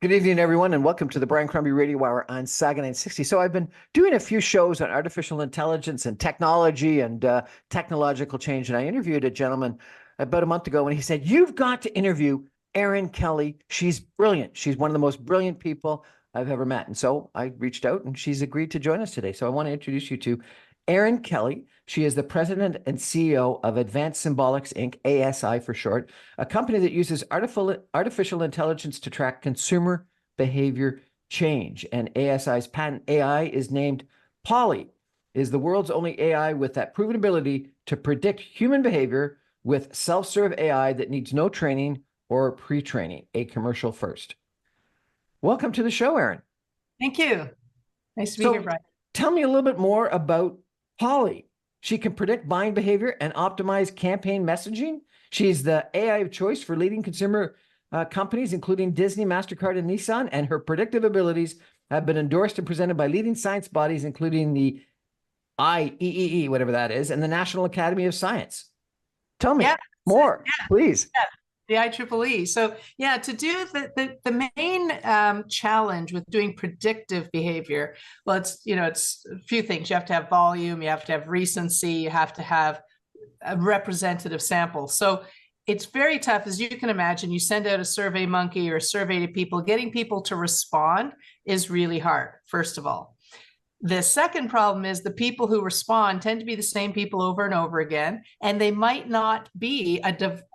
Good evening, everyone, and welcome to the Brian Crombie Radio Hour on Saga 960. So I've been doing a few shows on artificial intelligence and technology and technological change, and I interviewed a gentleman about a month ago, and he said, "You've got to interview Erin Kelly. She's brilliant. She's one of the most brilliant people I've ever met." And so I reached out, and she's agreed to join us today. So I want to introduce you to Erin Kelly. She is the president and CEO of Advanced Symbolics Inc., ASI for short, a company that uses artificial intelligence to track consumer behavior change. And ASI's patent AI is named Polly, is the world's only AI with that proven ability to predict human behavior with self-serve AI that needs no training or pre-training. A commercial first. Welcome to the show, Erin. Thank you. Nice to be here, Brian. Tell me a little bit more about Polly. She can predict buying behavior and optimize campaign messaging. She's the AI of choice for leading consumer companies, including Disney, MasterCard, and Nissan, and her predictive abilities have been endorsed and presented by leading science bodies, including the IEEE, whatever that is, and the National Academy of Science. Tell me more, please. Yeah. The IEEE. So to do the main challenge with doing predictive behavior, well, it's a few things. You have to have volume, you have to have recency, you have to have a representative sample. So it's very tough, as you can imagine. You send out a survey monkey or a survey to people, getting people to respond is really hard, first of all. The second problem is the people who respond tend to be the same people over and over again, and they might not be a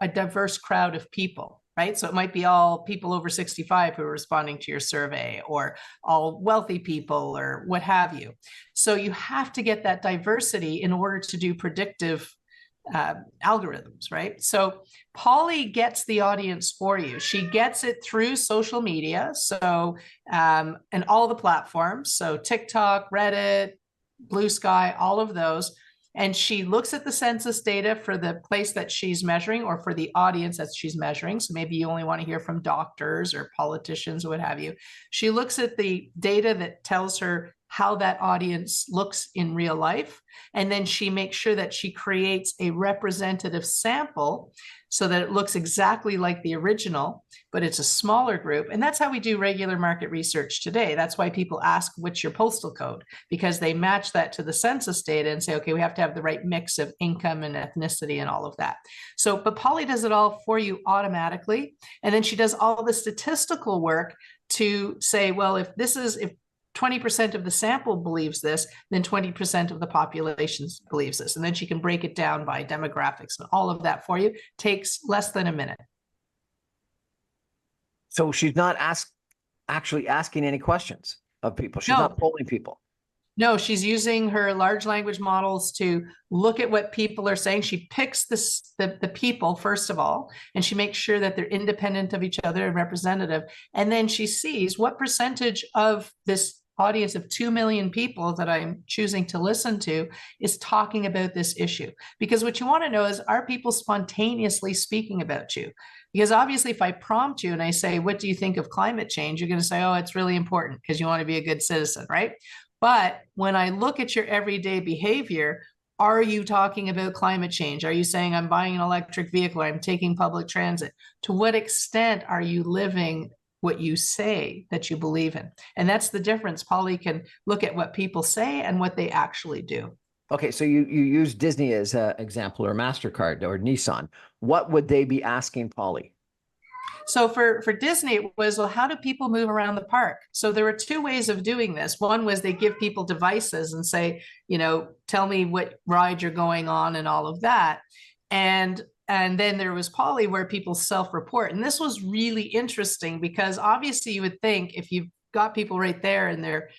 diverse crowd of people, right? So it might be all people over 65 who are responding to your survey, or all wealthy people, or what have you. So you have to get that diversity in order to do predictive algorithms, right? So Polly gets the audience for you. She gets it through social media, so and all the platforms, so TikTok, Reddit, Blue Sky, all of those. And she looks at the census data for the place that she's measuring, or for the audience that she's measuring. So maybe you only want to hear from doctors or politicians or what have you. She looks at the data that tells her how that audience looks in real life. And then she makes sure that she creates a representative sample so that it looks exactly like the original, but it's a smaller group. And that's how we do regular market research today. That's why people ask, what's your postal code? Because they match that to the census data and say, okay, we have to have the right mix of income and ethnicity and all of that. So, but Polly does it all for you automatically. And then she does all the statistical work to say, well, if 20% of the sample believes this, then 20% of the population believes this. And then she can break it down by demographics, and all of that for you takes less than a minute. So she's not actually asking any questions of people. She's not polling people. No, she's using her large language models to look at what people are saying. She picks the people, first of all, and she makes sure that they're independent of each other and representative. And then she sees what percentage of this audience of 2 million people that I'm choosing to listen to is talking about this issue. Because what you want to know is, are people spontaneously speaking about you? Because obviously, if I prompt you and I say, what do you think of climate change? You're going to say, oh, it's really important, because you want to be a good citizen, right? But when I look at your everyday behavior, are you talking about climate change? Are you saying, I'm buying an electric vehicle, I'm taking public transit? To what extent are you living what you say that you believe in? And that's the difference. Polly can look at what people say and what they actually do. Okay, so you use Disney as an example, or MasterCard, or Nissan. What would they be asking Polly? So for Disney, it was, well, how do people move around the park? So there were two ways of doing this. One was they give people devices and say, tell me what ride you're going on and all of that. And then there was Polly, where people self-report. And this was really interesting, because obviously you would think if you've got people right there and they're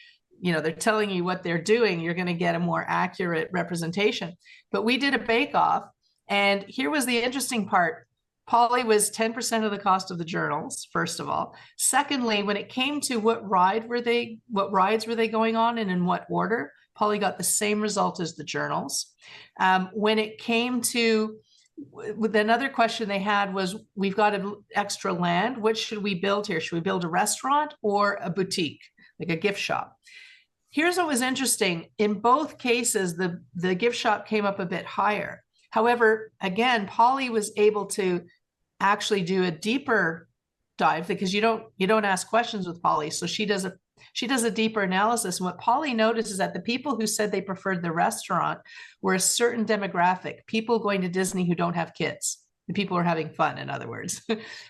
telling you what they're doing, you're going to get a more accurate representation. But we did a bake-off, and here was the interesting part. Polly was 10% of the cost of the journals, first of all. Secondly, when it came to what rides were they going on and in what order, Polly got the same result as the journals. When it came to another question they had was, we've got extra land. What should we build here? Should we build a restaurant or a boutique, like a gift shop? Here's what was interesting. In both cases, the gift shop came up a bit higher. However, again, Polly was able to actually do a deeper dive because you don't ask questions with Polly. So she does a deeper analysis. And what Polly noticed is that the people who said they preferred the restaurant were a certain demographic, people going to Disney who don't have kids. The people are having fun, in other words.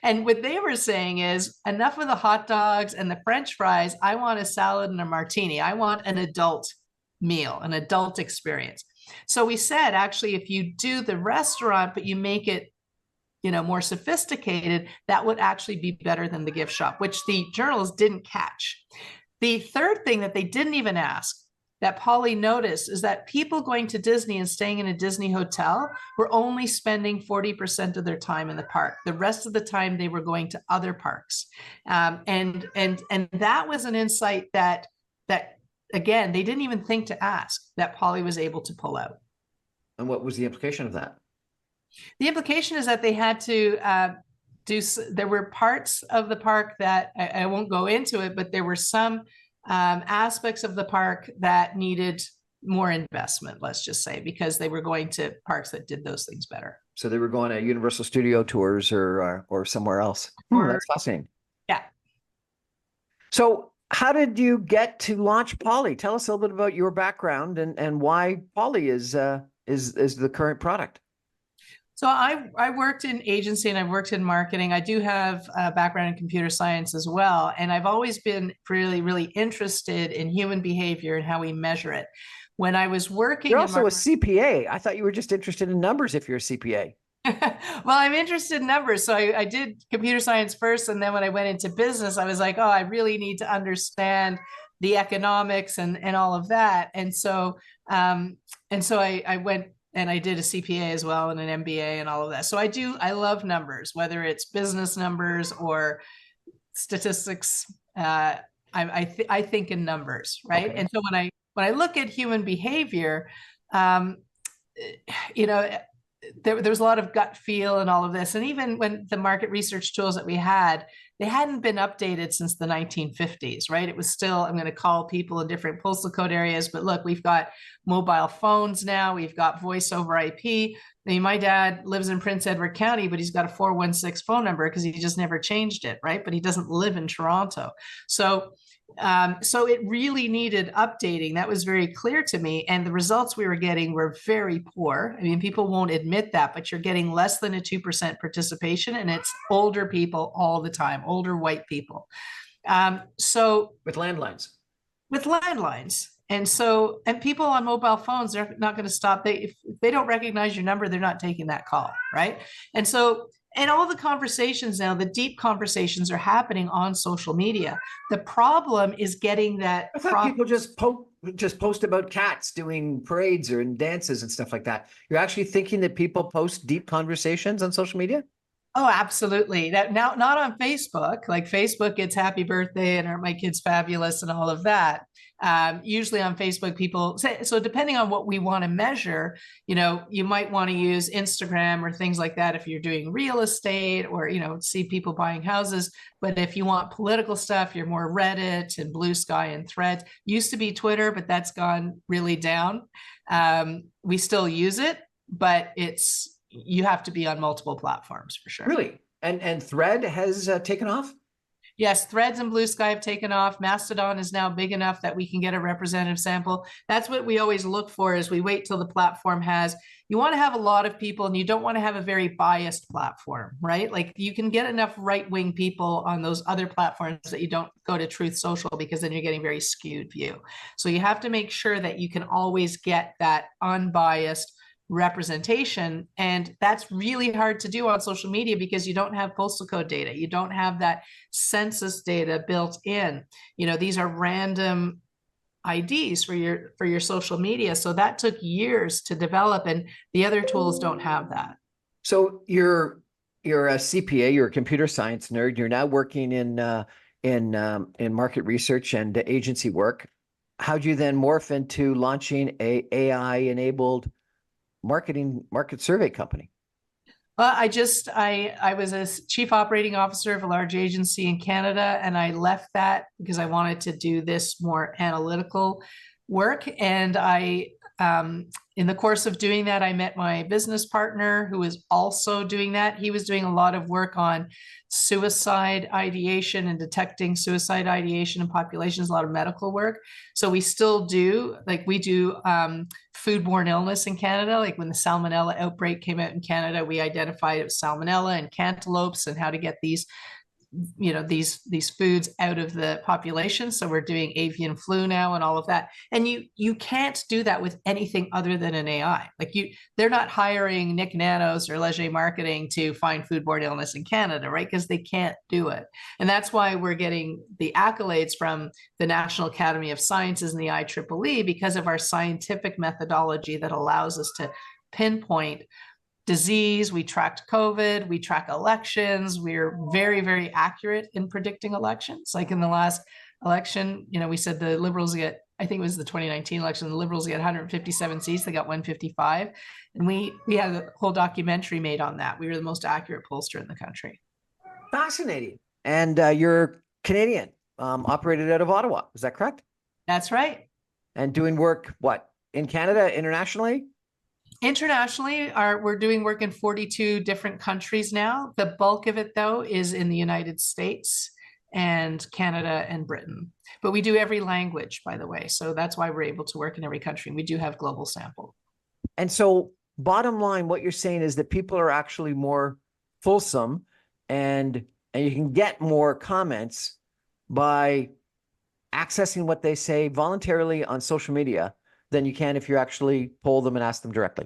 And what they were saying is, enough of the hot dogs and the French fries. I want a salad and a martini. I want an adult meal, an adult experience. So we said, actually, if you do the restaurant, but you make it, more sophisticated, that would actually be better than the gift shop, which the journalists didn't catch. The third thing that they didn't even ask, that Polly noticed, is that people going to Disney and staying in a Disney hotel were only spending 40% of their time in the park. The rest of the time they were going to other parks. And that was an insight that again, they didn't even think to ask, that Polly was able to pull out. And what was the implication of that? The implication is that they had to there were parts of the park that I won't go into it, but there were some aspects of the park that needed more investment, let's just say, because they were going to parks that did those things better. So they were going to Universal Studio tours or somewhere else. That's fascinating. Yeah. So how did you get to launch Polly? Tell us a little bit about your background and why Polly is the current product. So I worked in agency and I've worked in marketing. I do have a background in computer science as well. And I've always been really, really interested in human behavior and how we measure it. When I was working— You're also a CPA. I thought you were just interested in numbers if you're a CPA. Well, I'm interested in numbers. So I did computer science first. And then when I went into business, I was like, oh, I really need to understand the economics and all of that. And so I went and I did a CPA as well and an MBA and all of that. So I love numbers, whether it's business numbers or statistics. I think in numbers, right? Okay. And so when I look at human behavior, there was a lot of gut feel and all of this. And even when the market research tools that we had, they hadn't been updated since the 1950s, right? It was still, I'm going to call people in different postal code areas, but look, we've got mobile phones now, we've got voice over IP. I mean, my dad lives in Prince Edward County, but he's got a 416 phone number because he just never changed it, right? But he doesn't live in Toronto. So it really needed updating. That was very clear to me. And the results we were getting were very poor. I mean, people won't admit that, but you're getting less than a 2% participation, and it's older people all the time, older white people. So with landlines. And people on mobile phones, they're not going to stop. If they don't recognize your number, they're not taking that call, right? And all the conversations now, the deep conversations are happening on social media. The problem is getting that. I thought people just post about cats doing parades or in dances and stuff like that. You're actually thinking that people post deep conversations on social media? Oh, absolutely. Now, not on Facebook. Like Facebook gets happy birthday and aren't my kids fabulous and all of that. Usually on Facebook, people say, so depending on what we want to measure, you might want to use Instagram or things like that if you're doing real estate or, see people buying houses. But if you want political stuff, you're more Reddit and Blue Sky and Threads. Used to be Twitter, but that's gone really down. We still use it, but you have to be on multiple platforms for sure. Really? And Thread has taken off? Yes, Threads and Blue Sky have taken off. Mastodon is now big enough that we can get a representative sample. That's what we always look for, is we wait till the platform you want to have a lot of people and you don't want to have a very biased platform, right? Like you can get enough right-wing people on those other platforms that you don't go to Truth Social, because then you're getting very skewed view. So you have to make sure that you can always get that unbiased representation. And that's really hard to do on social media because you don't have postal code data. You don't have that census data built in. These are random IDs for your social media. So that took years to develop, and the other tools don't have that. So you're a CPA, you're a computer science nerd. You're now working in market research and agency work. How'd you then morph into launching a AI-enabled market survey company? Well, I was a chief operating officer of a large agency in Canada, and I left that because I wanted to do this more analytical work. And I In the course of doing that, I met my business partner who was also doing that. He was doing a lot of work on suicide ideation and detecting suicide ideation in populations, a lot of medical work. So we still do, like we do foodborne illness in Canada. Like when the salmonella outbreak came out in Canada, we identified it was salmonella and cantaloupes and how to get these these foods out of the population. So we're doing avian flu now and all of that. And you can't do that with anything other than an AI. Like they're not hiring Nick Nanos or Leger Marketing to find foodborne illness in Canada, right? Because they can't do it. And that's why we're getting the accolades from the National Academy of Sciences and the IEEE because of our scientific methodology that allows us to pinpoint disease. We tracked COVID, we track elections. We're very, very accurate in predicting elections. Like in the last election, we said the Liberals get, I think it was the 2019 election, the Liberals get 157 seats, they got 155. And we had a whole documentary made on that. We were the most accurate pollster in the country. Fascinating. And you're Canadian, operated out of Ottawa. Is that correct? That's right. And doing work, what, in Canada, internationally? Internationally, we're doing work in 42 different countries now. The bulk of it, though, is in the United States and Canada and Britain. But we do every language, by the way. So that's why we're able to work in every country. We do have global sample. And so bottom line, what you're saying is that people are actually more fulsome and you can get more comments by accessing what they say voluntarily on social media than you can if you actually poll them and ask them directly.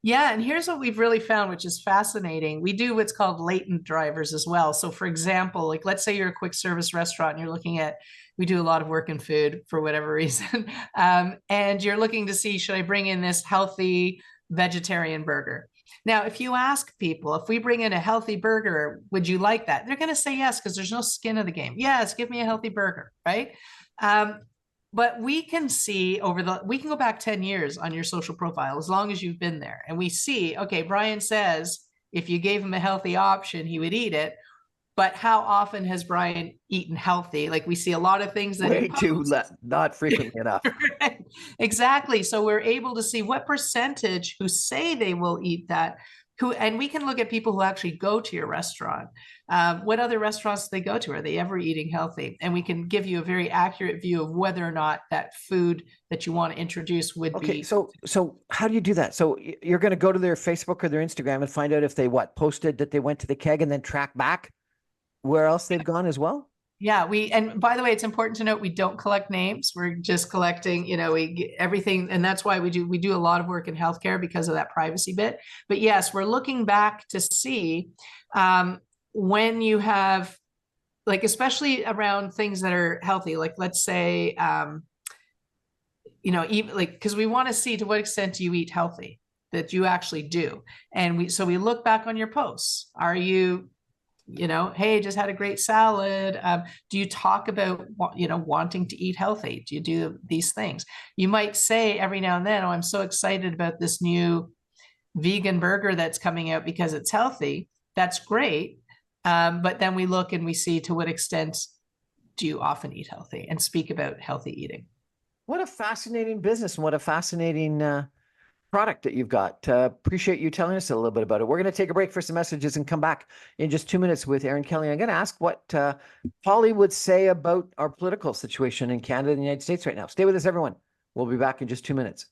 Yeah, and here's what we've really found, which is fascinating. We do what's called latent drivers as well. So for example, like let's say you're a quick service restaurant and you're looking at, we do a lot of work in food for whatever reason, and you're looking to see, should I bring in this healthy vegetarian burger? Now, if you ask people, if we bring in a healthy burger, would you like that? They're going to say yes, because there's no skin in the game. Yes, give me a healthy burger, right? But we can see we can go back 10 years on your social profile, as long as you've been there. And we see, okay, Brian says, if you gave him a healthy option, he would eat it. But how often has Brian eaten healthy? Like we see a lot of things that way too not frequently enough. Right. Exactly. So we're able to see what percentage who say they will eat that, and we can look at people who actually go to your restaurant. What other restaurants do they go to? Are they ever eating healthy? And we can give you a very accurate view of whether or not that food that you want to introduce would be. So how do you do that? So you're going to go to their Facebook or their Instagram and find out if they posted that they went to the keg and then track back where else they've gone as well? Yeah, and by the way, it's important to note we don't collect names. We're just collecting, we get everything, and that's why we do a lot of work in healthcare because of that privacy bit. But yes, we're looking back to see when you have, like, especially around things that are healthy, like let's say, even like, because we want to see to what extent do you eat healthy, that you actually do, and we look back on your posts. Are you hey, just had a great salad. Do you talk about, wanting to eat healthy? Do you do these things? You might say every now and then, oh, I'm so excited about this new vegan burger that's coming out because it's healthy. That's great. But then we look and we see to what extent do you often eat healthy and speak about healthy eating. What a fascinating business and what a fascinating product that you've got. Appreciate you telling us a little bit about it. We're going to take a break for some messages and come back in just 2 minutes with Erin Kelly. I'm going to ask what Polly would say about our political situation in Canada and the United States right now. Stay with us, everyone. We'll be back in just 2 minutes.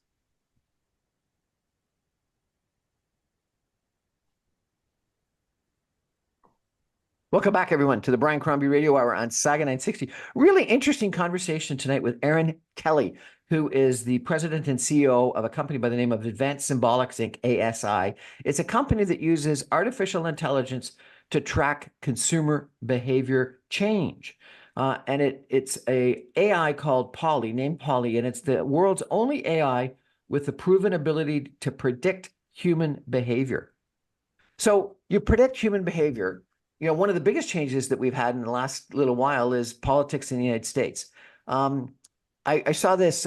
Welcome back, everyone, to the Brian Crombie Radio Hour on Saga 960. Really interesting conversation tonight with Erin Kelly, who is the president and CEO of a company by the name of Advanced Symbolics Inc., ASI. It's a company that uses artificial intelligence to track consumer behavior change. And it's a AI called Polly, named Polly, and it's the world's only AI with the proven ability to predict human behavior. So you predict human behavior. One of the biggest changes that we've had in the last little while is politics in the United States. I saw this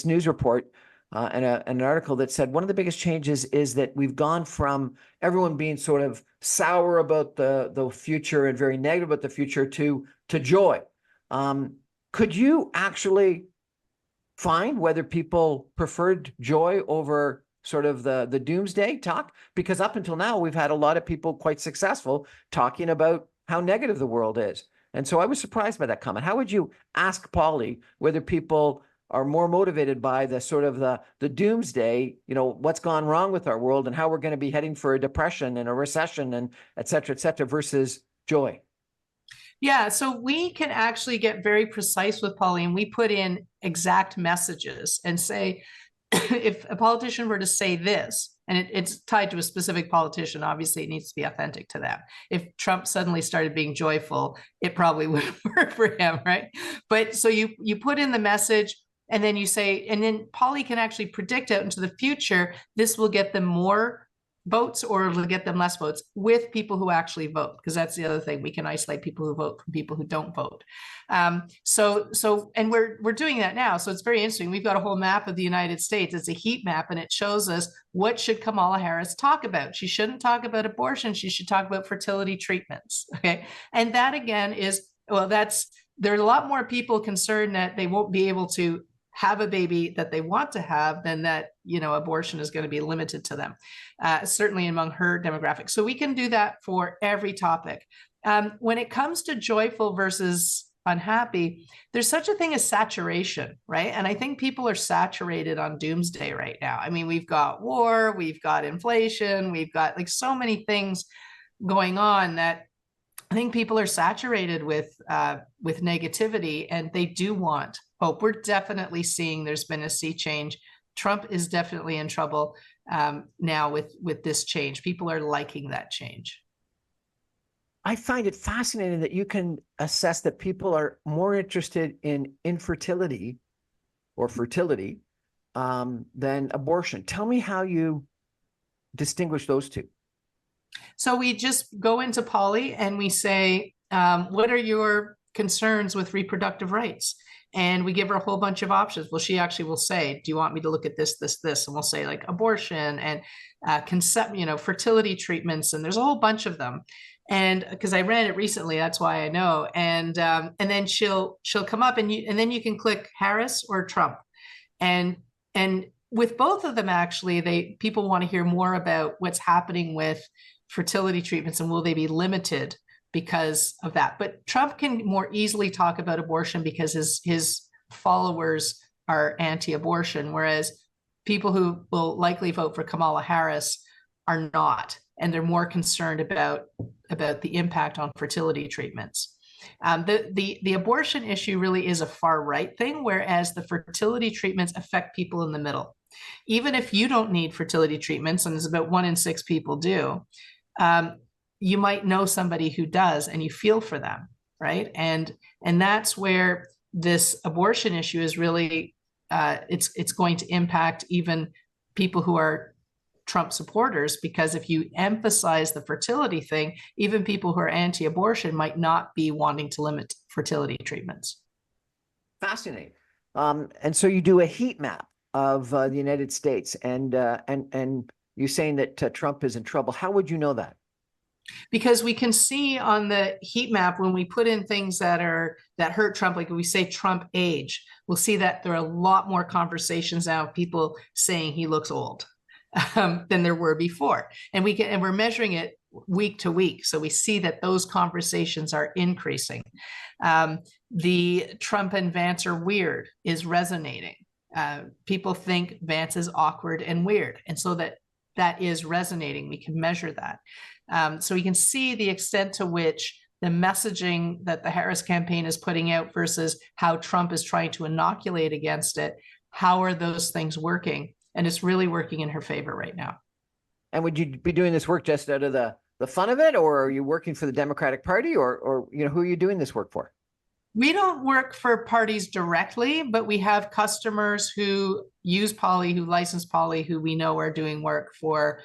news report and an article that said one of the biggest changes is that we've gone from everyone being sort of sour about the future and very negative about the future to joy. Could you actually find whether people preferred joy over sort of the doomsday talk? Because up until now, we've had a lot of people quite successful talking about how negative the world is. And so I was surprised by that comment. How would you ask Polly whether people are more motivated by the sort of the doomsday, what's gone wrong with our world and how we're going to be heading for a depression and a recession and et cetera, versus joy? Yeah, so we can actually get very precise with Polly, and we put in exact messages and say, if a politician were to say this, and it's tied to a specific politician, obviously it needs to be authentic to them. If Trump suddenly started being joyful, it probably wouldn't work for him, right? But so you put in the message, and then you say, and then Polly can actually predict out into the future, this will get them more votes or it'll get them less votes with people who actually vote, because that's the other thing. We can isolate people who vote from people who don't vote. And we're doing that now. So it's very interesting. We've got a whole map of the United States. It's a heat map, and it shows us what should Kamala Harris talk about. She shouldn't talk about abortion. She should talk about fertility treatments. Okay. And that again is, well, there's a lot more people concerned that they won't be able to have a baby that they want to have than that, abortion is going to be limited to them, certainly among her demographic. So we can do that for every topic. When it comes to joyful versus unhappy, there's such a thing as saturation, right? And I think people are saturated on doomsday right now. I mean, we've got war, we've got inflation, we've got like so many things going on that I think people are saturated with negativity, and they do want hope. We're definitely seeing there's been a sea change. Trump is definitely in trouble now with this change. People are liking that change. I find it fascinating that you can assess that people are more interested in infertility or fertility than abortion. Tell me how you distinguish those two. So we just go into Polly and we say, what are your concerns with reproductive rights? And we give her a whole bunch of options. Well, she actually will say, do you want me to look at this, this, this? And we'll say like abortion and fertility treatments. And there's a whole bunch of them. And because I ran it recently, that's why I know. And then she'll come up and then you can click Harris or Trump. And with both of them, actually, people want to hear more about what's happening with fertility treatments and will they be limited because of that. But Trump can more easily talk about abortion because his followers are anti-abortion, whereas people who will likely vote for Kamala Harris are not, and they're more concerned about the impact on fertility treatments. The abortion issue really is a far right thing, whereas the fertility treatments affect people in the middle. Even if you don't need fertility treatments, and there's about 1 in 6 people do, you might know somebody who does, and you feel for them, right? And that's where this abortion issue is really it's going to impact even people who are Trump supporters, because if you emphasize the fertility thing, even people who are anti-abortion might not be wanting to limit fertility treatments. Fascinating. And so you do a heat map of the United States, and you're saying that Trump is in trouble. How would you know that? Because we can see on the heat map when we put in things that hurt Trump, like we say Trump age, we'll see that there are a lot more conversations now of people saying he looks old than there were before. And we're measuring it week to week. So we see that those conversations are increasing. The Trump and Vance are weird is resonating. People think Vance is awkward and weird. And so that is resonating. We can measure that. So we can see the extent to which the messaging that the Harris campaign is putting out versus how Trump is trying to inoculate against it. How are those things working? And it's really working in her favor right now. And would you be doing this work just out of the fun of it, or are you working for the Democratic Party, or who are you doing this work for? We don't work for parties directly, but we have customers who use Polly, who license Polly, who we know are doing work for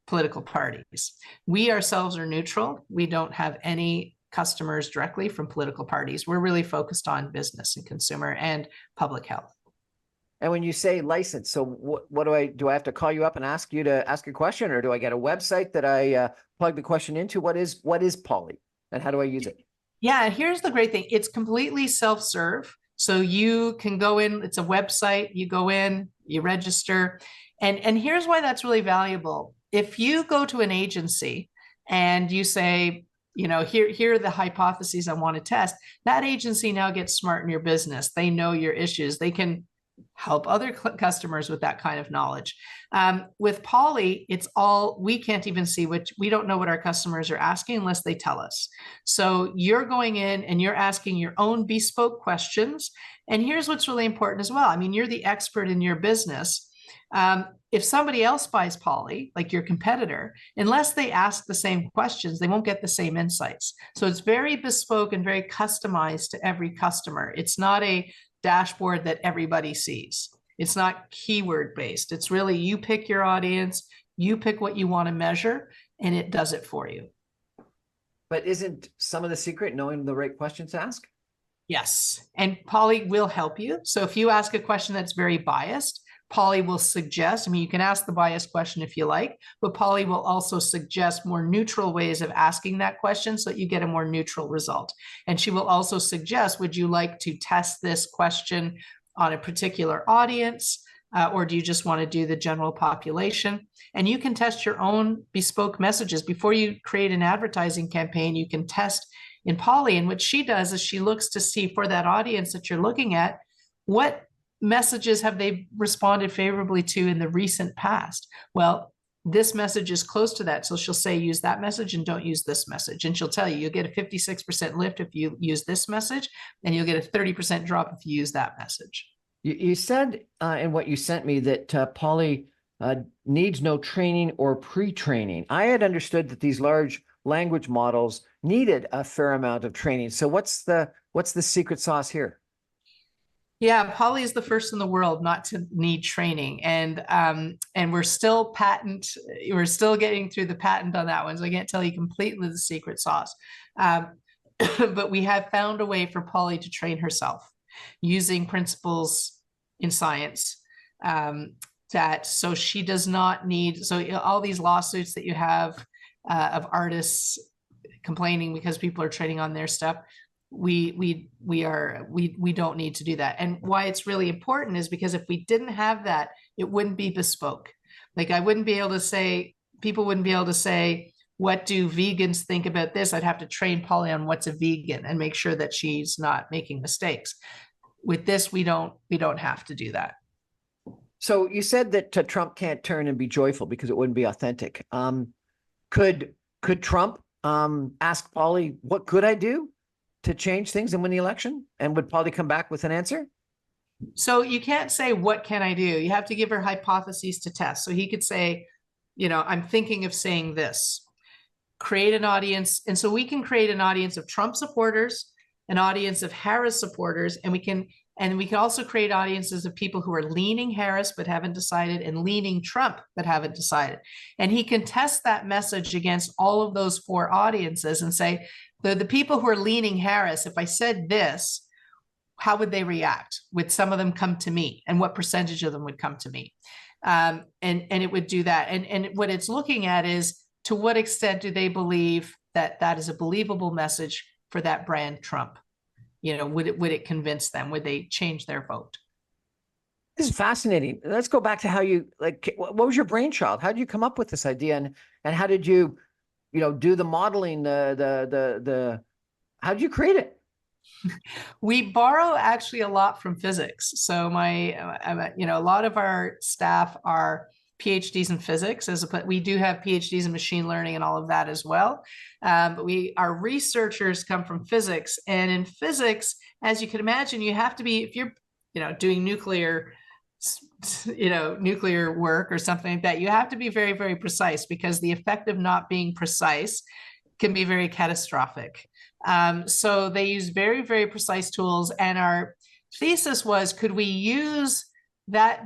political parties. We ourselves are neutral. We don't have any customers directly from political parties. We're really focused on business and consumer and public health. And when you say license, so what do I have to call you up and ask you to ask a question, or do I get a website that I plug the question into? What is Polly, and how do I use it? Yeah, here's the great thing. It's completely self-serve. So you can go in, it's a website, you go in, you register. And here's why that's really valuable. If you go to an agency and you say, here are the hypotheses I want to test, that agency now gets smart in your business. They know your issues. They can help other customers with that kind of knowledge. With Polly, it's all, we can't even see we don't know what our customers are asking unless they tell us. So you're going in and you're asking your own bespoke questions. And here's what's really important as well. I mean, you're the expert in your business. If somebody else buys Polly, like your competitor, unless they ask the same questions, they won't get the same insights. So it's very bespoke and very customized to every customer. It's not a dashboard that everybody sees. It's not keyword based. It's really, you pick your audience, you pick what you want to measure, and it does it for you. But isn't some of the secret knowing the right questions to ask? Yes. And Polly will help you. So if you ask a question that's very biased, Polly will suggest, I mean, you can ask the biased question if you like, but Polly will also suggest more neutral ways of asking that question so that you get a more neutral result. And she will also suggest, would you like to test this question on a particular audience? Or do you just want to do the general population? And you can test your own bespoke messages. Before you create an advertising campaign, you can test in Polly. And what she does is she looks to see for that audience that you're looking at, what messages have they responded favorably to in the recent past? Well, this message is close to that. So she'll say, use that message and don't use this message. And she'll tell you, you'll get a 56% lift if you use this message, and you'll get a 30% drop if you use that message. You said in what you sent me that Polly needs no training or pre-training. I had understood that these large language models needed a fair amount of training. So what's the secret sauce here? Yeah, Polly is the first in the world not to need training, and we're still getting through the patent on that one, so I can't tell you completely the secret sauce. But we have found a way for Polly to train herself using principles in science, so she does not need, so all these lawsuits that you have of artists complaining because people are trading on their stuff, we don't need to do that. And why it's really important is because if we didn't have that, it wouldn't be bespoke. Like, I wouldn't be able to say, people wouldn't be able to say, what do vegans think about this? I'd have to train Polly on what's a vegan and make sure that she's not making mistakes. With this, we don't have to do that. So you said that Trump can't turn and be joyful because it wouldn't be authentic. Could Trump ask Polly, what could I do to change things and win the election? And would Polly come back with an answer? So you can't say, what can I do? You have to give her hypotheses to test. So he could say, I'm thinking of saying this. Create an audience. And so we can create an audience of Trump supporters, an audience of Harris supporters, and we can also create audiences of people who are leaning Harris but haven't decided, and leaning Trump but haven't decided. And he can test that message against all of those four audiences and say, the people who are leaning Harris, if I said this, how would they react? Would some of them come to me? And what percentage of them would come to me? And it would do that. And what it's looking at is, to what extent do they believe that that is a believable message for that brand Trump? Would it convince them? Would they change their vote? This is fascinating. Let's go back to how you, what was your brainchild? How did you come up with this idea? And how did you, do the modeling, how did you create it? We borrow actually a lot from physics. So a lot of our staff are PhDs in physics, we do have PhDs in machine learning and all of that as well. But our researchers come from physics, and in physics, as you can imagine, you have to be, if you're, doing nuclear work or something like that, you have to be very, very precise, because the effect of not being precise can be very catastrophic. So they use very, very precise tools. And our thesis was, could we use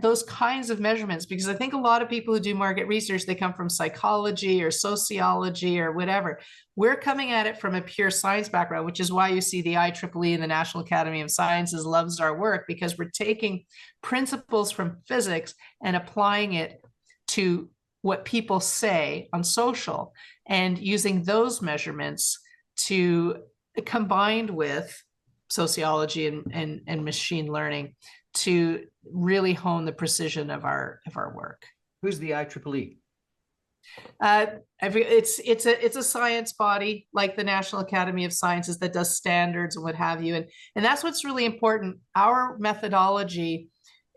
those kinds of measurements? Because I think a lot of people who do market research, they come from psychology or sociology or whatever. We're coming at it from a pure science background, which is why you see the IEEE and the National Academy of Sciences loves our work, because we're taking principles from physics and applying it to what people say on social, and using those measurements combined with sociology and machine learning to really hone the precision of our work. Who's the IEEE? It's a science body like the National Academy of Sciences that does standards and what have you, and that's what's really important. Our methodology,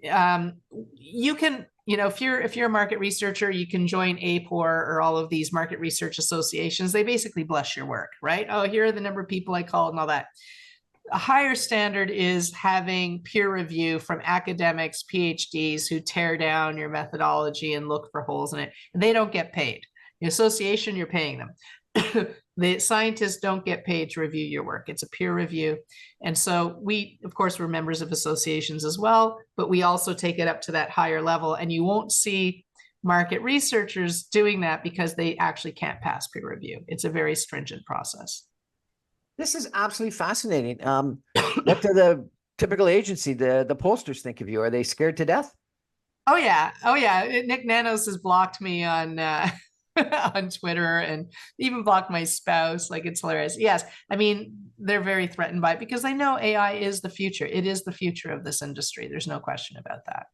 you can, if you're a market researcher, you can join APOR or all of these market research associations. They basically bless your work, right? Oh, here are the number of people I called and all that. A higher standard is having peer review from academics, PhDs who tear down your methodology and look for holes in it. And they don't get paid. The association, you're paying them. The scientists don't get paid to review your work. It's a peer review. And so we, of course, we're members of associations as well, but we also take it up to that higher level. And you won't see market researchers doing that because they actually can't pass peer review. It's a very stringent process. This is absolutely fascinating. What do the typical agency, the pollsters think of you? Are they scared to death? Oh yeah. Nick Nanos has blocked me on on Twitter and even blocked my spouse. Like, it's hilarious. Yes, I mean, they're very threatened by it because they know AI is the future. It is the future of this industry. There's no question about that.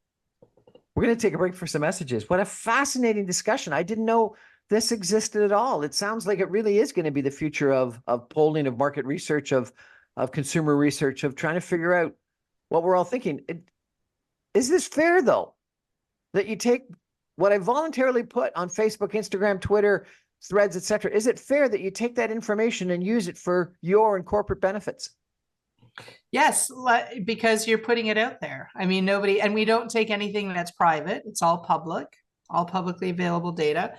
We're going to take a break for some messages. What a fascinating discussion. I didn't know this existed at all. It sounds like it really is going to be the future of polling, of market research, of consumer research, of trying to figure out what we're all thinking. Is this fair, though, that you take what I voluntarily put on Facebook, Instagram, Twitter, Threads, etc.? Is it fair that you take that information and use it for your and corporate benefits? Yes, because you're putting it out there. I mean, nobody, and we don't take anything that's private. It's all public, all publicly available data.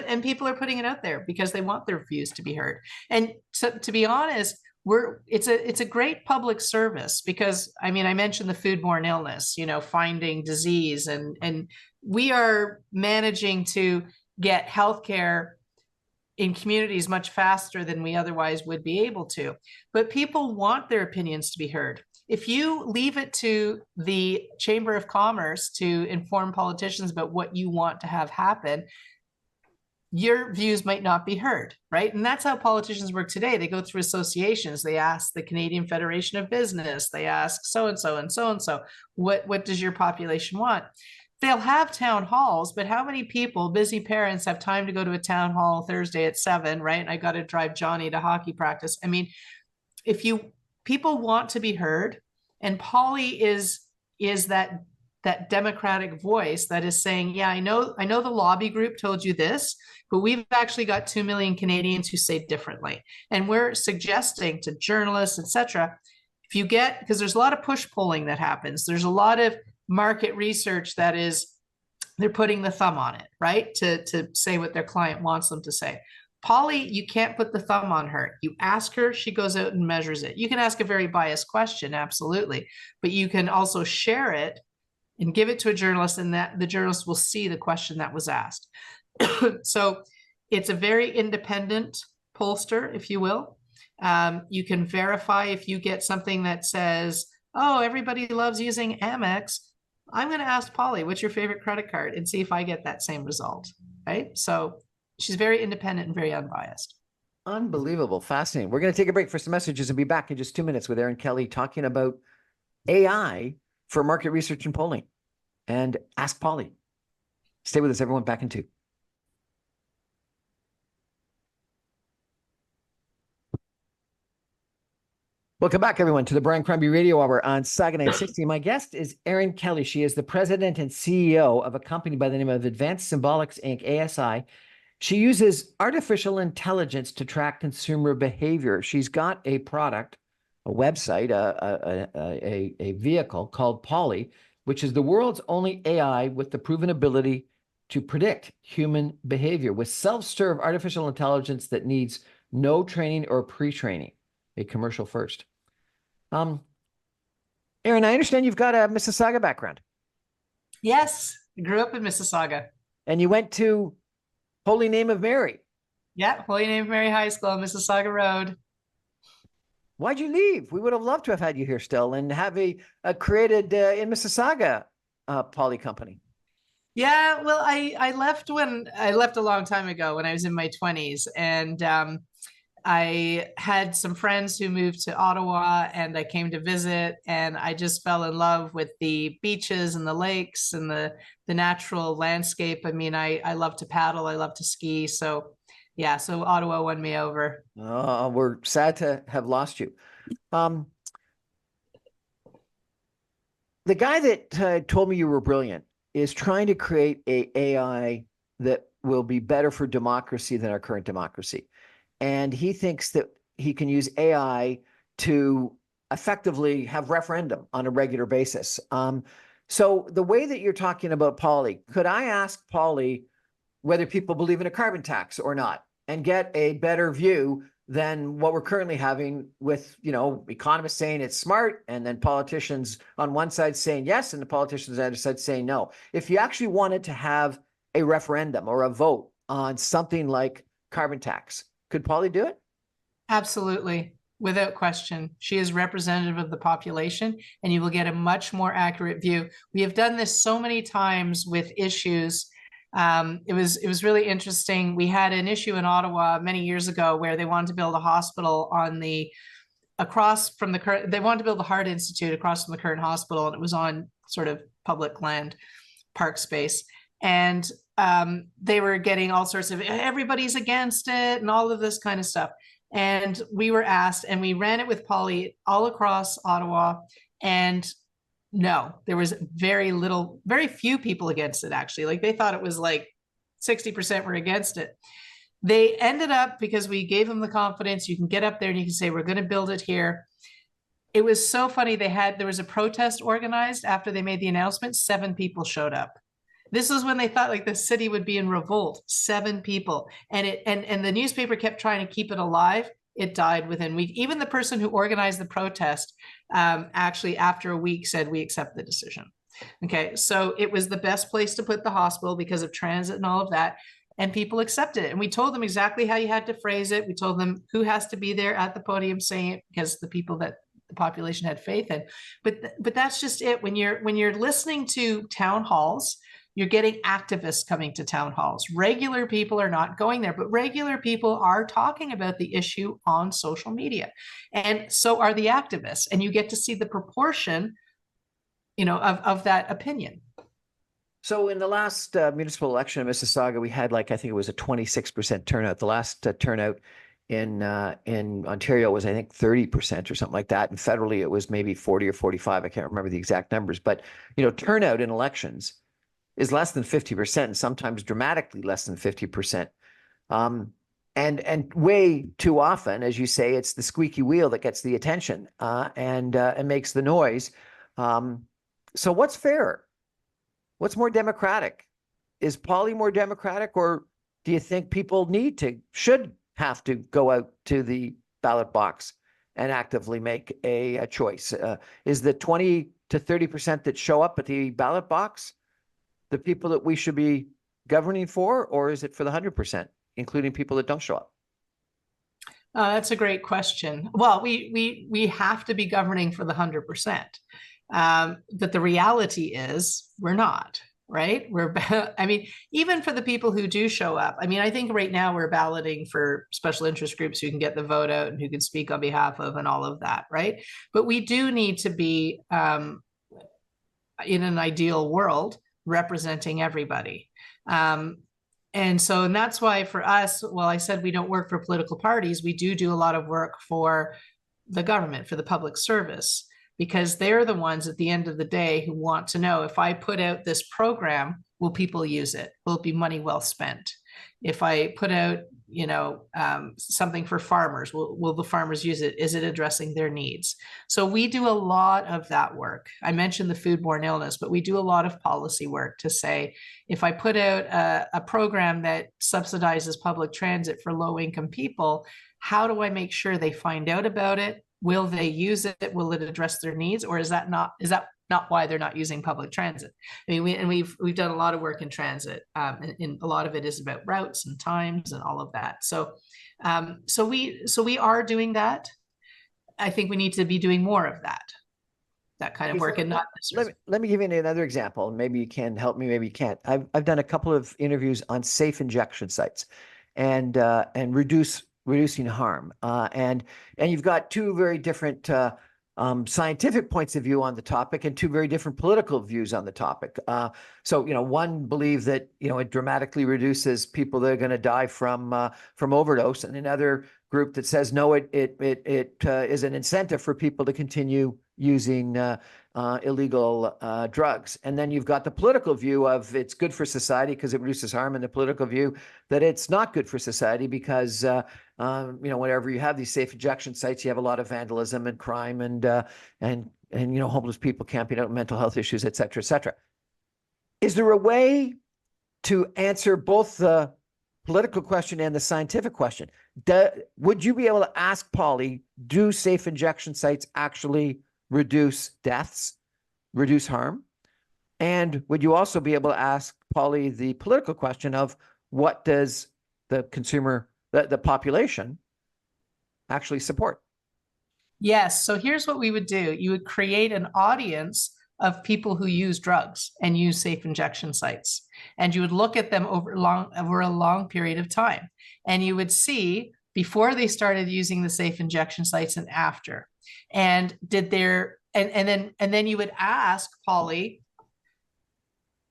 And people are putting it out there because they want their views to be heard. And to be honest, it's a great public service because, I mean, I mentioned the foodborne illness, finding disease, and we are managing to get healthcare in communities much faster than we otherwise would be able to. But people want their opinions to be heard. If you leave it to the Chamber of Commerce to inform politicians about what you want to have happen, your views might not be heard, right? And that's how politicians work today. They go through associations. They ask the Canadian Federation of Business. They ask so-and-so and so-and-so, what does your population want? They'll have town halls, but how many people, busy parents, have time to go to a town hall Thursday at 7, right? And I got to drive Johnny to hockey practice. I mean, people want to be heard, and Polly is that democratic voice that is saying, yeah, I know the lobby group told you this, but we've actually got 2 million Canadians who say differently. And we're suggesting to journalists, etc., because there's a lot of push polling that happens. There's a lot of market research that is, they're putting the thumb on it, right? To say what their client wants them to say. Polly, you can't put the thumb on her. You ask her, she goes out and measures it. You can ask a very biased question, absolutely, but you can also share it and give it to a journalist, and that the journalist will see the question that was asked. So it's a very independent pollster, if you will. You can verify if you get something that says, oh, everybody loves using Amex. I'm going to ask Polly, what's your favorite credit card, and see if I get that same result, right? So she's very independent and very unbiased. Unbelievable. Fascinating. We're going to take a break for some messages and be back in just 2 minutes with Erin Kelly talking about AI for market research and polling and Ask Polly. Stay with us, everyone. Back in 2. Welcome back, everyone, to the Brian Crombie Radio Hour on Saga 960. My guest is Erin Kelly. She is the president and CEO of a company by the name of Advanced Symbolics, Inc., ASI. She uses artificial intelligence to track consumer behavior. She's got a product, a website, a vehicle called Polly, which is the world's only AI with the proven ability to predict human behavior with self-serve artificial intelligence that needs no training or pre-training. A commercial first. Erin, I understand you've got a Mississauga background. Yes, I grew up in Mississauga. And you went to Holy Name of Mary. Yeah, Holy Name of Mary High School, Mississauga Road. Why'd you leave? We would have loved to have had you here still and have a created in Mississauga Polly company. Yeah, well, I left a long time ago when I was in my 20s, and I had some friends who moved to Ottawa and I came to visit, and I just fell in love with the beaches and the lakes and the natural landscape. I mean, I love to paddle, I love to ski. So yeah, so Ottawa won me over. We're sad to have lost you. Um, the guy that told me you were brilliant is trying to create a AI that will be better for democracy than our current democracy. And he thinks that he can use AI to effectively have referendum on a regular basis. So the way that you're talking about Polly, could I ask Polly whether people believe in a carbon tax or not and get a better view than what we're currently having with, economists saying it's smart and then politicians on one side saying yes and the politicians on the other side saying no. If you actually wanted to have a referendum or a vote on something like carbon tax, could Polly do it? Absolutely, without question. She is representative of the population, and you will get a much more accurate view. We have done this so many times with issues. It was really interesting. We had an issue in Ottawa many years ago where they wanted to build a hospital on the across from the current. They wanted to build a heart institute across from the current hospital, and it was on sort of public land, park space, and they were getting all sorts of everybody's against it and all of this kind of stuff. And we were asked, and we ran it with Polly all across Ottawa, and no, there was very few people against it, actually. Like they thought it was like 60% were against it. They ended up, because we gave them the confidence, you can get up there and you can say, we're going to build it here. It was so funny. There was a protest organized after they made the announcement. 7 people showed up. This was when they thought like the city would be in revolt. 7 people. And the newspaper kept trying to keep it alive. It died within a week. Even the person who organized the protest, actually after a week said, we accept the decision. Okay, so it was the best place to put the hospital because of transit and all of that. And people accepted it. And we told them exactly how you had to phrase it. We told them who has to be there at the podium saying it, because the people that the population had faith in. But that's just it. When you're listening to town halls, you're getting activists coming to town halls. Regular people are not going there, but regular people are talking about the issue on social media. And so are the activists. And you get to see the proportion, of that opinion. So in the last municipal election in Mississauga, we had I think it was a 26% turnout. The last turnout in Ontario was, I think, 30% or something like that. And federally, it was maybe 40 or 45. I can't remember the exact numbers. But, turnout in elections is less than 50% and sometimes dramatically less than 50%. And way too often, as you say, it's the squeaky wheel that gets the attention and makes the noise. So what's fair? What's more democratic? Is Polly more democratic, or do you think people should have to go out to the ballot box and actively make a choice? Is the 20 to 30% that show up at the ballot box the people that we should be governing for, or is it for the 100%, including people that don't show up? That's a great question. Well, we have to be governing for the 100%. But the reality is we're not, right? I mean, even for the people who do show up, I mean, I think right now we're balloting for special interest groups who can get the vote out and who can speak on behalf of and all of that, right? But we do need to be, in an ideal world, representing everybody. And that's why for us, well, I said we don't work for political parties. We do a lot of work for the government, for the public service, because they're the ones at the end of the day who want to know, if I put out this program, will people use it? Will it be money well spent? If I put out, something for farmers, will the farmers use it? Is it addressing their needs? So we do a lot of that work. I mentioned the foodborne illness, but we do a lot of policy work to say, if I put out a program that subsidizes public transit for low-income people, how do I make sure they find out about it? Will they use it? Will it address their needs? Or is that not why they're not using public transit? I mean, we've done a lot of work in transit, and a lot of it is about routes and times and all of that. So we are doing that. I think we need to be doing more of that kind of work, and not. Let me give you another example. Maybe you can help me. Maybe you can't. I've done a couple of interviews on safe injection sites, and reduce reducing harm. And you've got two very different scientific points of view on the topic and two very different political views on the topic. So, one believes that, it dramatically reduces people that are going to die from overdose, and another group that says, no, it is an incentive for people to continue using illegal drugs. And then you've got the political view of it's good for society because it reduces harm, and the political view that it's not good for society because whenever you have these safe injection sites, you have a lot of vandalism and crime and homeless people camping out, mental health issues, et cetera, et cetera. Is there a way to answer both the political question and the scientific question? Would you be able to ask Polly, do safe injection sites actually reduce deaths, reduce harm? And would you also be able to ask Polly the political question of what does the consumer, the population actually support? Yes. So here's what we would do. You would create an audience of people who use drugs and use safe injection sites. And you would look at them over a long period of time. And you would see before they started using the safe injection sites and after. And then you would ask Polly,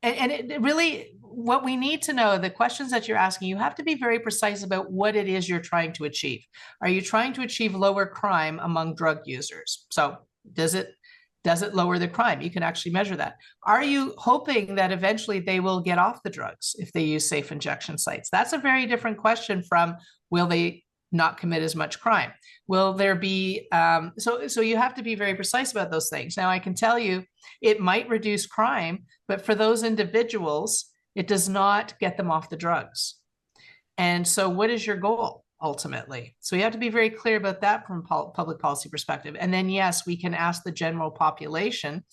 and it really, what we need to know, the questions that you're asking, you have to be very precise about what it is you're trying to achieve. Are you trying to achieve lower crime among drug users? So does it lower the crime? You can actually measure that. Are you hoping that eventually they will get off the drugs if they use safe injection sites? That's a very different question from, will they not commit as much crime? Will there be, so you have to be very precise about those things. Now, I can tell you it might reduce crime, but for those individuals, it does not get them off the drugs. And so what is your goal ultimately? So you have to be very clear about that from public policy perspective. And then, yes, we can ask the general population.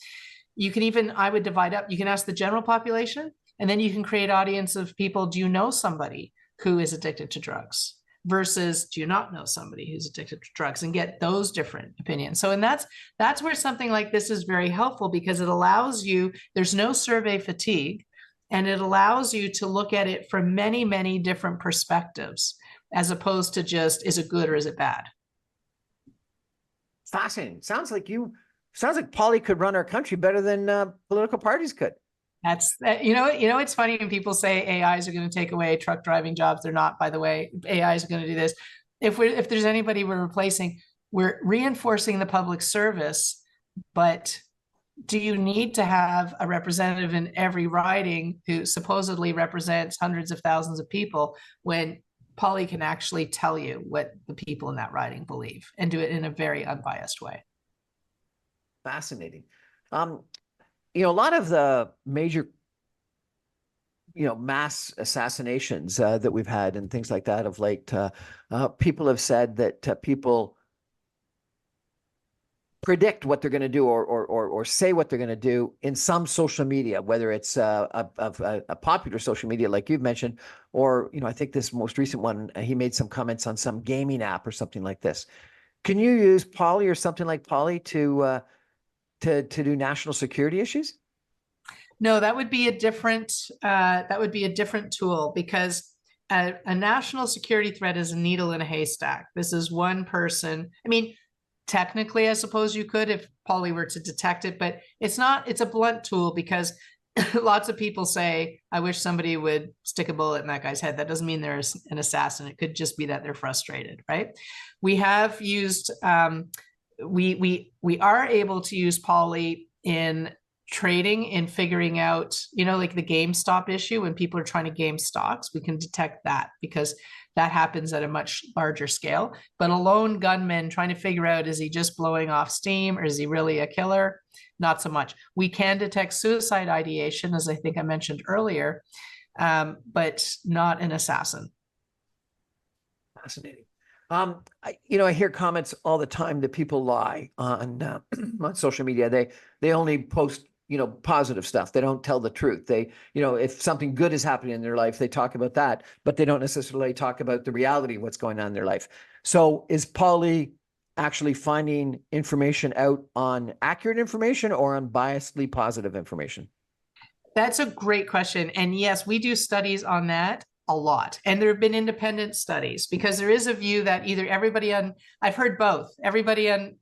You can even, I would divide up, you can ask the general population, and then you can create audience of people. Do you know somebody who is addicted to drugs? Versus, do you not know somebody who's addicted to drugs, and get those different opinions. So, and that's where something like this is very helpful, because it allows you, there's no survey fatigue, and it allows you to look at it from many, many different perspectives, as opposed to just, is it good or is it bad? Fascinating. Sounds like Polly could run our country better than political parties could. That's, it's funny when people say AIs are going to take away truck driving jobs. They're not, by the way. AIs are going to do this. If there's anybody we're replacing, we're reinforcing the public service. But do you need to have a representative in every riding who supposedly represents hundreds of thousands of people, when Polly can actually tell you what the people in that riding believe and do it in a very unbiased way? Fascinating. A lot of the major, mass assassinations that we've had and things like that of late, people have said that people predict what they're going to do or say what they're going to do in some social media, whether it's a popular social media like you've mentioned, or, I think this most recent one, he made some comments on some gaming app or something like this. Can you use Polly or something like Polly to do national security issues? No, that would be a different tool, because a national security threat is a needle in a haystack. This is one person. I mean, technically, I suppose you could if Polly were to detect it, but it's not. It's a blunt tool, because lots of people say, I wish somebody would stick a bullet in that guy's head. That doesn't mean they're an assassin. It could just be that they're frustrated, right? We have used, we are able to use Polly in trading, in figuring out, like the GameStop issue, when people are trying to game stocks, we can detect that, because that happens at a much larger scale. But a lone gunman trying to figure out, is he just blowing off steam or is he really a killer? Not so much. We can detect suicide ideation, as I think I mentioned earlier, but not an assassin. Fascinating. I hear comments all the time that people lie on on social media. They only post positive stuff. They don't tell the truth. They, if something good is happening in their life, they talk about that, but they don't necessarily talk about the reality of what's going on in their life. So is Polly actually finding information out on accurate information or on biasedly positive information? That's a great question. And yes, we do studies on that a lot. And there have been independent studies, because there is a view that either everybody on, I've heard both, everybody on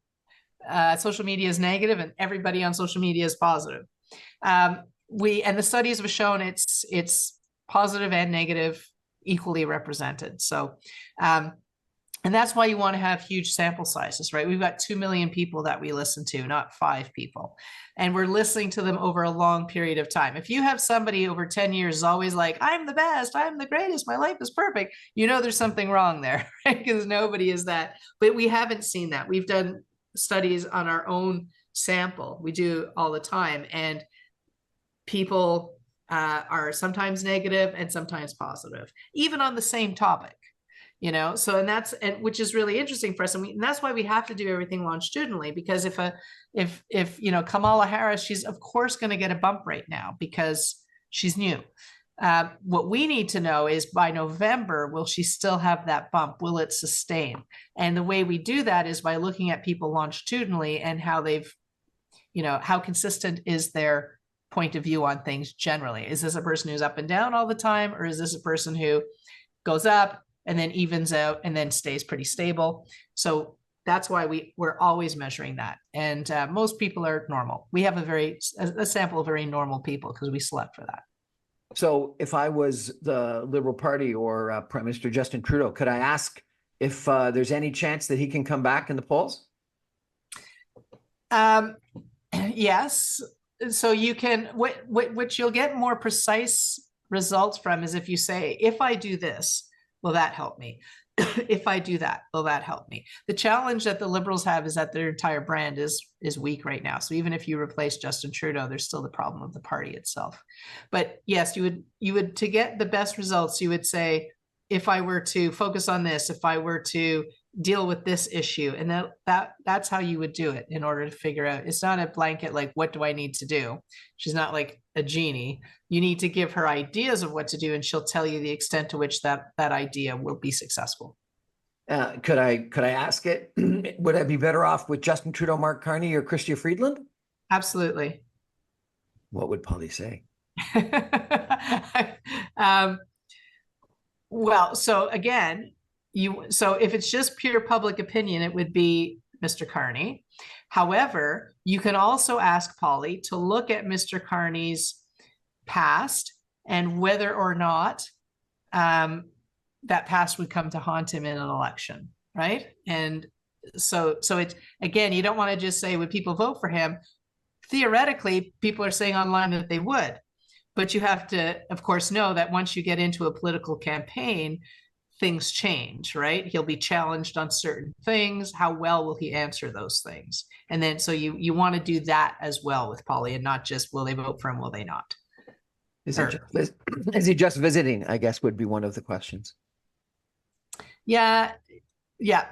social media is negative and everybody on social media is positive. And the studies have shown it's positive and negative equally represented. So, and that's why you want to have huge sample sizes, right? We've got 2 million people that we listen to, not 5 people. And we're listening to them over a long period of time. If you have somebody over 10 years is always like, I'm the best, I'm the greatest, my life is perfect, you know there's something wrong there, right? Because nobody is that. But we haven't seen that. We've done studies on our own sample. We do all the time. And people are sometimes negative and sometimes positive, even on the same topic. You know, so, and which is really interesting for us. And that's why we have to do everything longitudinally, because if, you know, Kamala Harris, she's of course going to get a bump right now because she's new. What we need to know is by November, will she still have that bump? Will it sustain? And the way we do that is by looking at people longitudinally and how they've, you know, how consistent is their point of view on things generally. Is this a person who's up and down all the time? Or is this a person who goes up and then evens out and then stays pretty stable? So that's why we're always measuring that. And most people are normal. We have a sample of very normal people because we select for that. So if I was the Liberal Party or Prime Minister Justin Trudeau, could I ask if there's any chance that he can come back in the polls? Yes. So you can, what you'll get more precise results from is if you say, if I do this, will that help me? If I do that, will that help me? The challenge that the Liberals have is that their entire brand is weak right now. So even if you replace Justin Trudeau, there's still the problem of the party itself. But yes, you would to get the best results, you would say, if I were to focus on this, if I were to deal with this issue, and that's how you would do it in order to figure out. It's not a blanket like, what do I need to do? She's not like a genie. You need to give her ideas of what to do, and she'll tell you the extent to which that idea will be successful. Could I ask it? Would I be better off with Justin Trudeau, Mark Carney, or Chrystia Freeland? Absolutely. What would Polly say? Well, so again, so if it's just pure public opinion, it would be Mr. Carney. However, you can also ask Polly to look at Mr. Carney's past and whether or not that past would come to haunt him in an election, right? And so it's, again, you don't want to just say, would people vote for him? Theoretically, people are saying online that they would. But you have to, of course, know that once you get into a political campaign, things change, right? He'll be challenged on certain things. How well will he answer those things? And then, so you want to do that as well with Polly, and not just, will they vote for him, will they not? Is he just visiting, I guess, would be one of the questions. Yeah,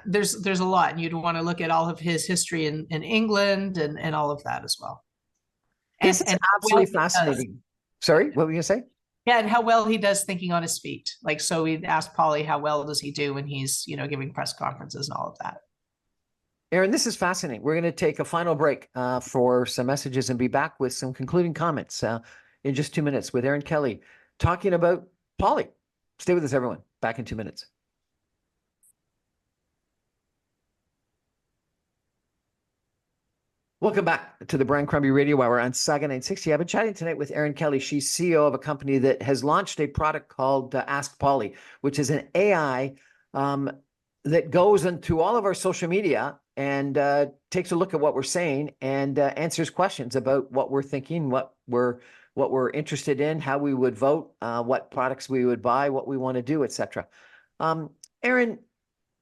there's a lot. And you'd want to look at all of his history in England and all of that as well. This is absolutely fascinating. Sorry, what were you going to say? Yeah, and how well he does thinking on his feet. Like, so we'd ask Polly, how well does he do when he's, you know, giving press conferences and all of that. Erin, this is fascinating. We're going to take a final break for some messages and be back with some concluding comments in just 2 minutes with Erin Kelly talking about Polly. Stay with us, everyone. Back in 2 minutes. Welcome back to the Brian Crombie Radio Hour on Saga 960. I've been chatting tonight with Erin Kelly. She's CEO of a company that has launched a product called Ask Polly, which is an AI that goes into all of our social media and takes a look at what we're saying and answers questions about what we're thinking, what we're interested in, how we would vote, what products we would buy, what we want to do, etc. Erin,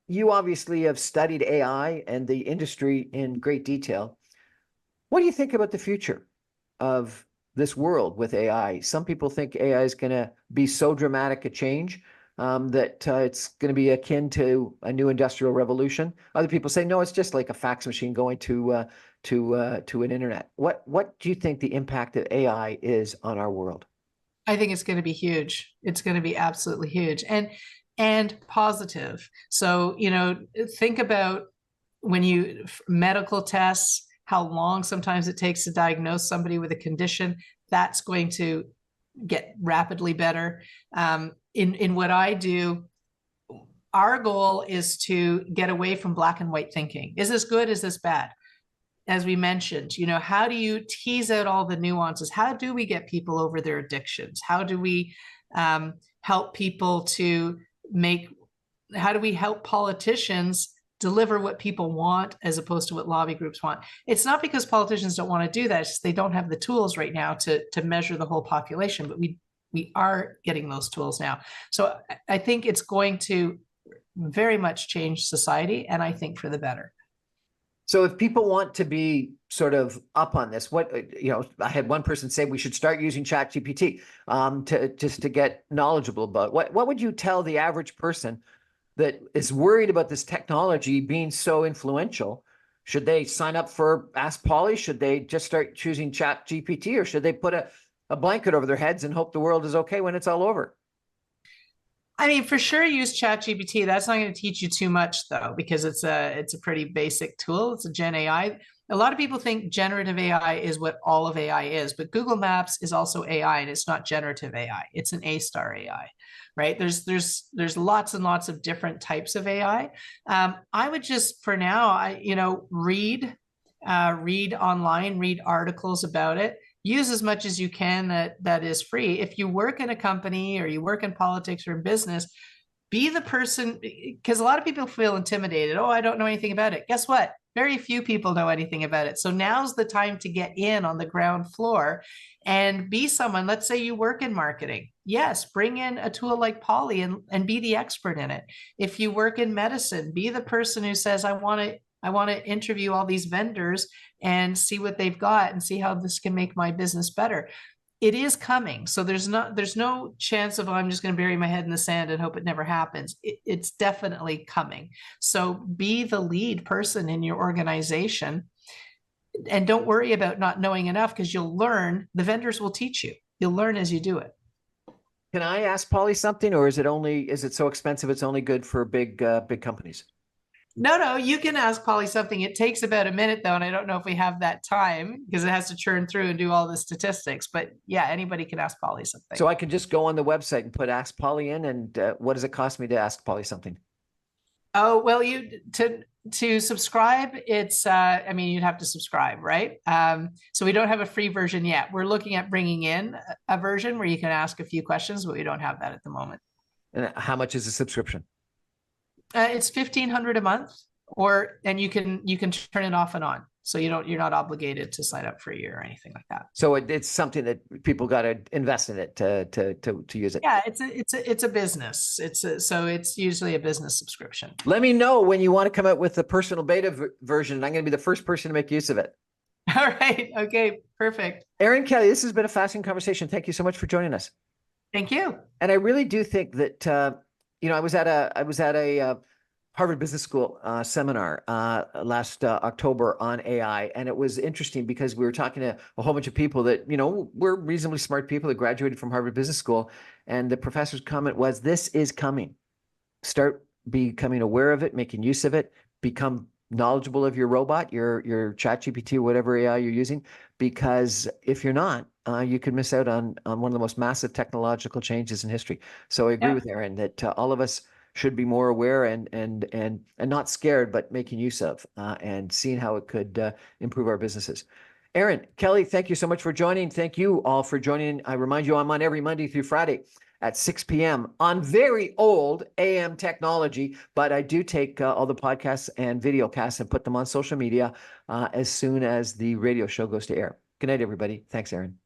you obviously have studied AI and the industry in great detail. What do you think about the future of this world with AI? Some people think AI is going to be so dramatic a change that it's going to be akin to a new industrial revolution. Other people say, no, it's just like a fax machine going to an internet. What do you think the impact of AI is on our world? I think it's going to be huge. It's going to be absolutely huge and positive. So, you know, think about when medical tests, how long sometimes it takes to diagnose somebody with a condition. That's going to get rapidly better. In what I do, our goal is to get away from black and white thinking. Is this good? Is this bad? As we mentioned, how do you tease out all the nuances? How do we get people over their addictions? How do we help people to how do we help politicians deliver what people want as opposed to what lobby groups want? It's not because politicians don't want to do that. It's just they don't have the tools right now to measure the whole population, but we are getting those tools now. So I think it's going to very much change society, and I think for the better. So if people want to be sort of up on this, I had one person say we should start using ChatGPT to get knowledgeable about it. What would you tell the average person that is worried about this technology being so influential? Should they sign up for Ask Polly? Should they just start choosing ChatGPT, or should they put a blanket over their heads and hope the world is okay when it's all over? I mean, for sure, use ChatGPT. That's not going to teach you too much, though, because it's a pretty basic tool. It's a Gen AI. A lot of people think generative AI is what all of AI is, but Google Maps is also AI, and it's not generative AI. It's an A-star AI, right? There's lots and lots of different types of AI. I would just, for now, read online, read articles about it. Use as much as you can that is free. If you work in a company or you work in politics or in business, be the person, because a lot of people feel intimidated. Oh, I don't know anything about it. Guess what? Very few people know anything about it. So now's the time to get in on the ground floor and be someone. Let's say you work in marketing. Yes, bring in a tool like Polly and be the expert in it. If you work in medicine, be the person who says, I want to interview all these vendors and see what they've got and see how this can make my business better. It is coming. So there's no chance of, I'm just going to bury my head in the sand and hope it never happens. It's definitely coming. So be the lead person in your organization, and don't worry about not knowing enough, because you'll learn. The vendors will teach you. You'll learn as you do it. Can I ask Polly something, or is it so expensive it's only good for big companies? No, you can ask Polly something. It takes about a minute, though, and I don't know if we have that time because it has to churn through and do all the statistics. But yeah, anybody can ask Polly something. So I can just go on the website and put Ask Polly in, and what does it cost me to ask Polly something? Oh, well, to subscribe, it's you'd have to subscribe, right? So we don't have a free version yet. We're looking at bringing in a version where you can ask a few questions, but we don't have that at the moment. And how much is a subscription? It's $1,500 a month, and you can turn it off and on. So you're not obligated to sign up for a year or anything like that. So it's something that people got to invest in it to use it. Yeah, it's a business. So it's usually a business subscription. Let me know when you want to come out with the personal beta version. I'm going to be the first person to make use of it. All right. Okay. Perfect. Erin, Kelly, this has been a fascinating conversation. Thank you so much for joining us. Thank you. And I really do think that I was at a Harvard Business School seminar last October on AI, and it was interesting because we were talking to a whole bunch of people that were reasonably smart people that graduated from Harvard Business School, and the professor's comment was, "This is coming. Start becoming aware of it, making use of it, become knowledgeable of your robot, your ChatGPT or whatever AI you're using, because if you're not, you could miss out on one of the most massive technological changes in history." So I agree with Erin that all of us should be more aware and not scared, but making use of and seeing how it could improve our businesses. Erin, Kelly, thank you so much for joining. Thank you all for joining. I remind you, I'm on every Monday through Friday at 6 p.m. on very old AM technology, but I do take all the podcasts and video casts and put them on social media as soon as the radio show goes to air. Good night, everybody. Thanks, Erin.